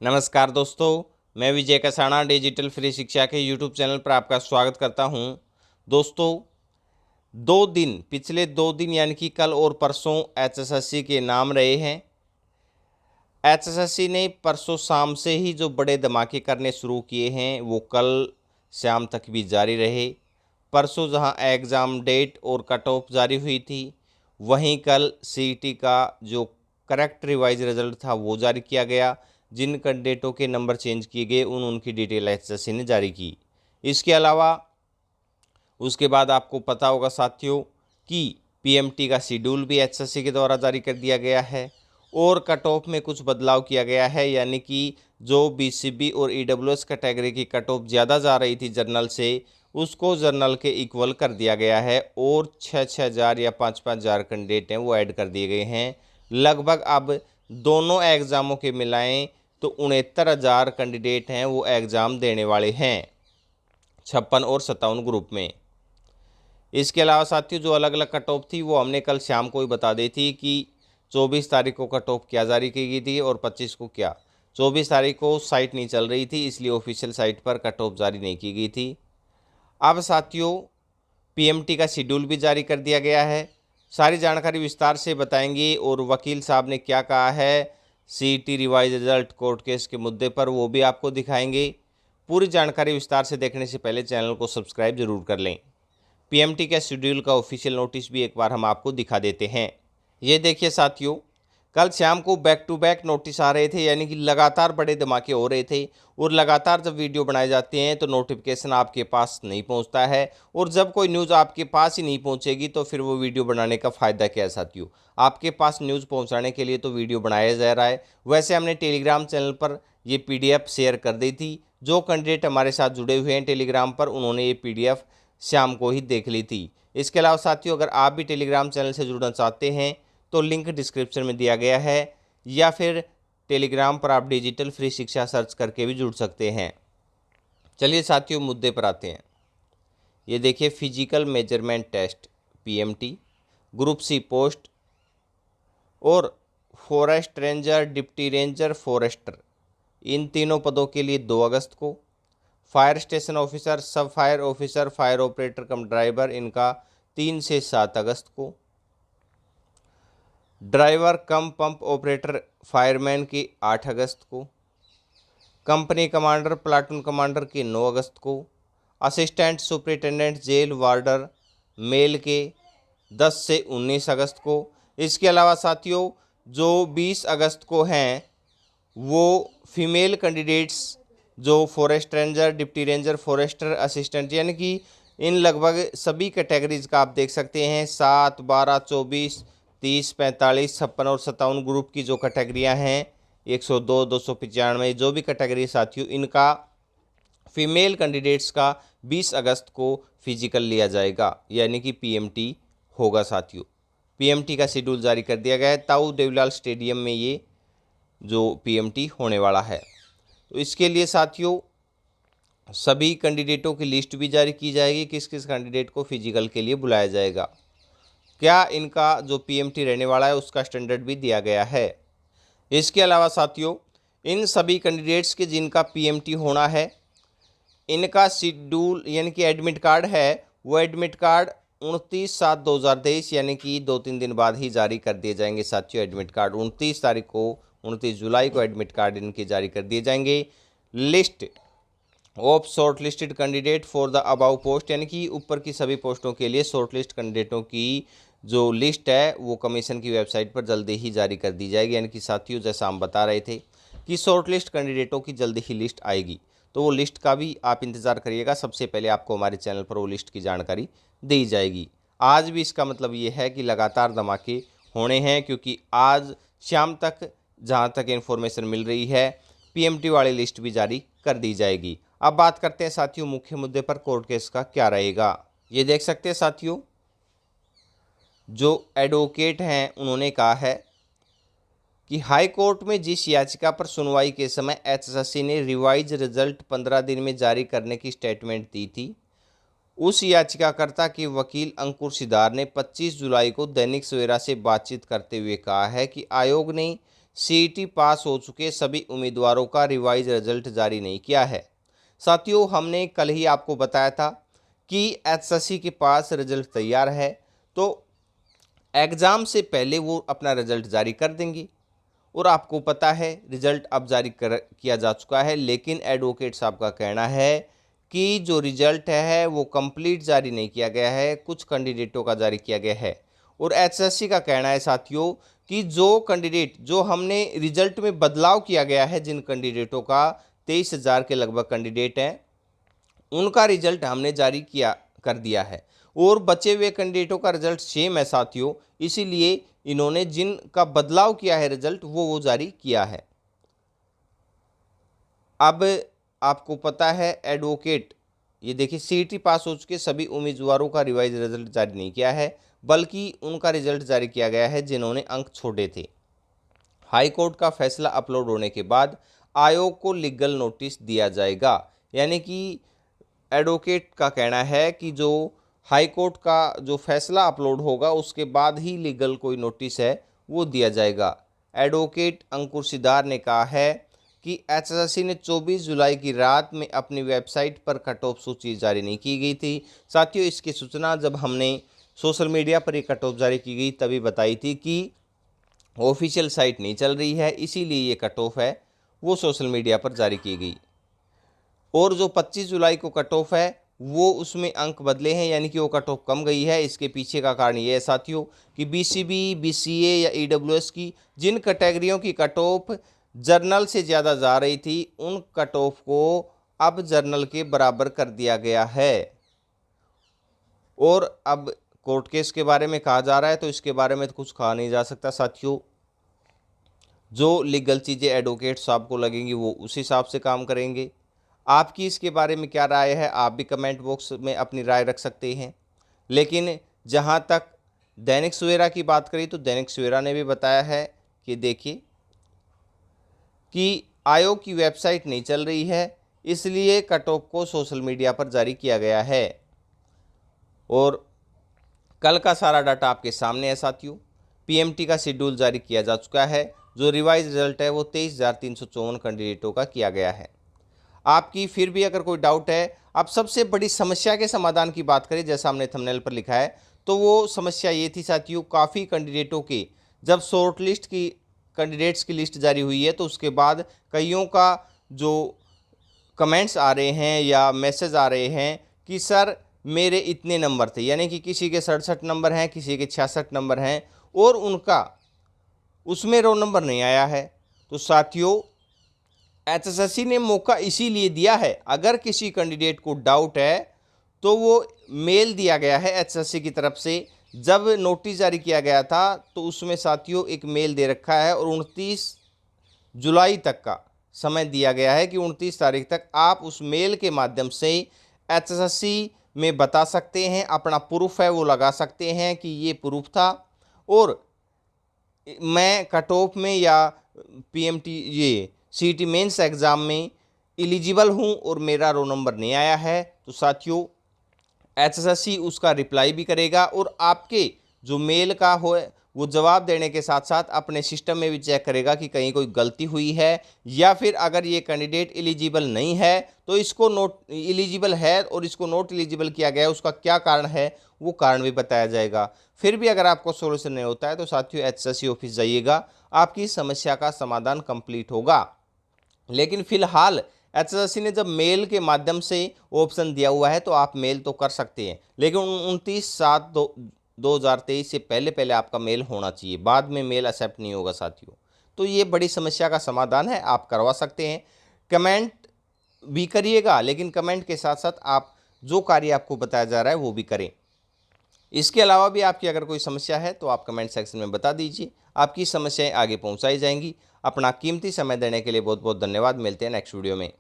नमस्कार दोस्तों, मैं विजय कसाणा डिजिटल फ्री शिक्षा के यूट्यूब चैनल पर आपका स्वागत करता हूं। दोस्तों, पिछले 2 दिन यानी कि कल और परसों एचएसएससी के नाम रहे हैं। एचएसएससी ने परसों शाम से ही जो बड़े धमाके करने शुरू किए हैं वो कल शाम तक भी जारी रहे। परसों जहां एग्ज़ाम डेट और कट ऑफ जारी हुई थी, वहीं कल सीईटी का जो करेक्ट रिवाइज रिजल्ट था वो जारी किया गया। जिन कैंडिडेटों के नंबर चेंज किए गए उनकी डिटेल एचएसएससी ने जारी की। इसके अलावा उसके बाद आपको पता होगा साथियों कि पीएमटी का शेड्यूल भी एचएसएससी के द्वारा जारी कर दिया गया है और कट ऑफ में कुछ बदलाव किया गया है, यानी कि जो बीसीबी और ईडब्ल्यूएस कैटेगरी की कट ऑफ ज़्यादा जा रही थी जर्नल से, उसको जर्नल के इक्वल कर दिया गया है और 6,000 या 5,000 कैंडिडेट हैं वो ऐड कर दिए गए हैं। लगभग अब दोनों एग्ज़ामों के मिलाएं तो 69,000 कैंडिडेट हैं वो एग्ज़ाम देने वाले हैं 56 और 57 ग्रुप में। इसके अलावा साथियों जो अलग अलग कट ऑफ थी वो हमने कल शाम को ही बता दी थी कि 24 तारीख को कट ऑफ क्या जारी की गई थी और 25 को क्या। 24 तारीख को साइट नहीं चल रही थी, इसलिए ऑफिशियल साइट पर कट ऑफ जारी नहीं की गई थी। अब साथियों पीएमटी का शेड्यूल भी जारी कर दिया गया है। सारी जानकारी विस्तार से बताएंगे और वकील साहब ने क्या कहा है CET revise result court case के मुद्दे पर, वो भी आपको दिखाएंगे। पूरी जानकारी विस्तार से देखने से पहले चैनल को सब्सक्राइब जरूर कर लें। पीएमटी के शेड्यूल का ऑफिशियल नोटिस भी एक बार हम आपको दिखा देते हैं। ये देखिए साथियों, कल शाम को बैक टू बैक नोटिस आ रहे थे, यानी कि लगातार बड़े धमाके हो रहे थे और लगातार जब वीडियो बनाए जाते हैं तो नोटिफिकेशन आपके पास नहीं पहुंचता है और जब कोई न्यूज़ आपके पास ही नहीं पहुंचेगी तो फिर वो वीडियो बनाने का फ़ायदा क्या है साथियों। आपके पास न्यूज़ पहुंचाने के लिए तो वीडियो बनाया जा रहा है। वैसे हमने टेलीग्राम चैनल पर ये पीडीएफ शेयर कर दी थी। जो कैंडिडेट हमारे साथ जुड़े हुए हैं टेलीग्राम पर, उन्होंने ये पीडीएफ शाम को ही देख ली थी। इसके अलावा साथियों अगर आप भी टेलीग्राम चैनल से जुड़ना चाहते हैं तो लिंक डिस्क्रिप्शन में दिया गया है, या फिर टेलीग्राम पर आप डिजिटल फ्री शिक्षा सर्च करके भी जुड़ सकते हैं। चलिए साथियों मुद्दे पर आते हैं। ये देखिए physical measurement test PMT, group C post और forest ranger, deputy ranger, forester, इन तीनों पदों के लिए 2 अगस्त को। Fire station officer, sub fire officer, fire operator cum driver, इनका 3 से 7 अगस्त को। Driver cum pump operator fireman की 8 अगस्त को। कंपनी कमांडर प्लाटून कमांडर की 9 अगस्त को। Assistant superintendent jail warder male के 10 से 19 अगस्त को। इसके अलावा साथियों जो 20 अगस्त को हैं वो फीमेल कैंडिडेट्स जो forest ranger, deputy ranger, forester, assistant, यानी कि इन लगभग सभी कैटेगरीज का आप देख सकते हैं 7, 12, 24, 30, 45, 56 और 57 ग्रुप की जो कैटेगरियां हैं 102, 295 जो भी कैटेगरी साथियों, इनका फीमेल कैंडिडेट्स का 20 अगस्त को फिजिकल लिया जाएगा, यानी कि पीएमटी होगा साथियों। पीएमटी का शेड्यूल जारी कर दिया गया है। ताऊ देवीलाल स्टेडियम में ये जो पीएमटी होने वाला है, तो इसके लिए साथियों सभी कैंडिडेटों की लिस्ट भी जारी की जाएगी, किस किस कैंडिडेट को फिजिकल के लिए बुलाया जाएगा, क्या इनका जो पीएमटी रहने वाला है उसका स्टैंडर्ड भी दिया गया है। इसके अलावा साथियों इन सभी कैंडिडेट्स के जिनका पीएमटी होना है, इनका शेड्यूल यानी कि एडमिट कार्ड है, वो एडमिट कार्ड 29/7/2023 यानी कि 2-3 दिन बाद ही जारी कर दिए जाएंगे साथियों। एडमिट कार्ड 29 तारीख को, 29 जुलाई को एडमिट कार्ड इनके जारी कर दिए जाएंगे। List of short listed candidate for the above post, यानी कि ऊपर की सभी पोस्टों के लिए शॉर्ट लिस्ट कैंडिडेटों की जो लिस्ट है वो कमीशन की वेबसाइट पर जल्दी ही जारी कर दी जाएगी। यानी कि साथियों जैसा हम बता रहे थे कि शॉर्ट लिस्ट कैंडिडेटों की जल्दी ही लिस्ट आएगी, तो वो लिस्ट का भी आप इंतज़ार करिएगा। सबसे पहले आपको हमारे चैनल पर वो लिस्ट की जानकारी दी जाएगी। आज भी इसका मतलब ये है कि लगातार धमाके होने हैं, क्योंकि आज शाम तक जहाँ तक इन्फॉर्मेशन मिल रही है पीएमटी वाली लिस्ट भी जारी कर दी जाएगी। अब बात करते हैं साथियों मुख्य मुद्दे पर, कोर्ट केस का क्या रहेगा। ये देख सकते हैं साथियों जो एडवोकेट हैं उन्होंने कहा है कि हाई कोर्ट में जिस याचिका पर सुनवाई के समय एचएसएससी ने रिवाइज रिजल्ट 15 दिन में जारी करने की स्टेटमेंट दी थी, उस याचिकाकर्ता के वकील अंकुर सिदार ने 25 जुलाई को दैनिक सवेरा से बातचीत करते हुए कहा है कि आयोग ने सीईटी पास हो चुके सभी उम्मीदवारों का रिवाइज रिजल्ट जारी नहीं किया है। साथियों, हमने कल ही आपको बताया था कि एचएससी के पास रिजल्ट तैयार है, तो एग्ज़ाम से पहले वो अपना रिजल्ट जारी कर देंगे। और आपको पता है रिजल्ट अब जारी किया जा चुका है, लेकिन एडवोकेट साहब का कहना है कि जो रिजल्ट है वो कंप्लीट जारी नहीं किया गया है, कुछ कैंडिडेटों का जारी किया गया है। और एचएससी का कहना है साथियों कि जो कैंडिडेट, जो हमने रिजल्ट में बदलाव किया गया है, जिन कैंडिडेटों का 23,000 के लगभग कैंडिडेट हैं, उनका रिजल्ट हमने जारी कर दिया है। और बचे हुए कैंडिडेटों का रिजल्ट सेम है साथियों, इसीलिए इन्होंने जिनका बदलाव किया है रिजल्ट वो जारी किया है। अब आपको पता है एडवोकेट, ये देखिए, सीईटी पास हो चुके सभी उम्मीदवारों का रिवाइज रिजल्ट जारी नहीं किया है, बल्कि उनका रिजल्ट जारी किया गया है जिन्होंने अंक छोड़े थे। हाई कोर्ट का फैसला अपलोड होने के बाद आयोग को लीगल नोटिस दिया जाएगा। यानी कि एडवोकेट का कहना है कि जो हाई कोर्ट का जो फैसला अपलोड होगा उसके बाद ही लीगल कोई नोटिस है वो दिया जाएगा। एडवोकेट अंकुर सिद्धार ने कहा है कि एचएससी ने 24 जुलाई की रात में अपनी वेबसाइट पर कट ऑफ सूची जारी नहीं की गई थी। साथियों, इसकी सूचना जब हमने सोशल मीडिया पर ये कट ऑफ जारी की गई तभी बताई थी कि ऑफिशियल साइट नहीं चल रही है, इसीलिए ये कट ऑफ है वो सोशल मीडिया पर जारी की गई। और जो 25 जुलाई को कट ऑफ है वो उसमें अंक बदले हैं, यानी कि वो कट ऑफ कम गई है। इसके पीछे का कारण ये है साथियों कि बीसीबी, बीसीए या ईडब्ल्यूएस की जिन कैटेगरियों की कट ऑफ जर्नल से ज़्यादा जा रही थी, उन कट ऑफ को अब जर्नल के बराबर कर दिया गया है। और अब कोर्ट केस के बारे में कहा जा रहा है, तो इसके बारे में तो कुछ कहा नहीं जा सकता साथियों। जो लीगल चीज़ें एडवोकेट साहब को लगेंगी वो उस हिसाब से काम करेंगे। आपकी इसके बारे में क्या राय है, आप भी कमेंट बॉक्स में अपनी राय रख सकते हैं। लेकिन जहां तक दैनिक सवेरा की बात करी तो दैनिक सवेरा ने भी बताया है कि देखिए कि आयोग की वेबसाइट नहीं चल रही है, इसलिए कट ऑफ को सोशल मीडिया पर जारी किया गया है। और कल का सारा डाटा आपके सामने है साथियों। पीएमटी का शेड्यूल जारी किया जा चुका है। जो रिवाइज रिजल्ट है वो 23,354 कैंडिडेटों का किया गया है। आपकी फिर भी अगर कोई डाउट है, अब सबसे बड़ी समस्या के समाधान की बात करें, जैसा हमने थंबनेल पर लिखा है, तो वो समस्या ये थी साथियों, काफ़ी कैंडिडेटों की जब शॉर्ट लिस्ट की कैंडिडेट्स की लिस्ट जारी हुई है तो उसके बाद कईयों का जो कमेंट्स आ रहे हैं या मैसेज आ रहे हैं कि सर मेरे इतने नंबर थे, यानी कि किसी के 67 नंबर हैं, किसी के 66 नंबर हैं और उनका उसमें रोल नंबर नहीं आया है। तो साथियों, एचएससी ने मौका इसीलिए दिया है, अगर किसी कैंडिडेट को डाउट है तो वो मेल दिया गया है एचएससी की तरफ से। जब नोटिस जारी किया गया था तो उसमें साथियों एक मेल दे रखा है और 29 जुलाई तक का समय दिया गया है कि 29 तारीख तक आप उस मेल के माध्यम से एचएससी में बता सकते हैं, अपना प्रूफ है वो लगा सकते हैं कि ये प्रूफ था और मैं कट ऑफ में या पीएमटी ये सीईटी मेंस एग्ज़ाम में एलिजिबल हूं और मेरा रोल नंबर नहीं आया है। तो साथियों, एचएससी उसका रिप्लाई भी करेगा और आपके जो मेल का हो वो जवाब देने के साथ साथ अपने सिस्टम में भी चेक करेगा कि कहीं कोई गलती हुई है, या फिर अगर ये कैंडिडेट एलिजिबल नहीं है तो इसको नोट एलिजिबल है और इसको नोट एलिजिबल किया गया है, उसका क्या कारण है वो कारण भी बताया जाएगा। फिर भी अगर आपको सोल्यूशन नहीं होता है तो साथियों एचएससी ऑफिस जाइएगा, आपकी समस्या का समाधान कंप्लीट होगा। लेकिन फिलहाल एचएससी ने जब मेल के माध्यम से ऑप्शन दिया हुआ है तो आप मेल तो कर सकते हैं, लेकिन 29/7/2023 से पहले पहले आपका मेल होना चाहिए, बाद में मेल एक्सेप्ट नहीं होगा साथियों। तो ये बड़ी समस्या का समाधान है, आप करवा सकते हैं। कमेंट भी करिएगा, लेकिन कमेंट के साथ साथ आप जो कार्य आपको बताया जा रहा है वो भी करें। इसके अलावा भी आपकी अगर कोई समस्या है तो आप कमेंट सेक्शन में बता दीजिए, आपकी समस्याएं आगे पहुंचाई जाएंगी। अपना कीमती समय देने के लिए बहुत बहुत धन्यवाद। मिलते हैं नेक्स्ट वीडियो में।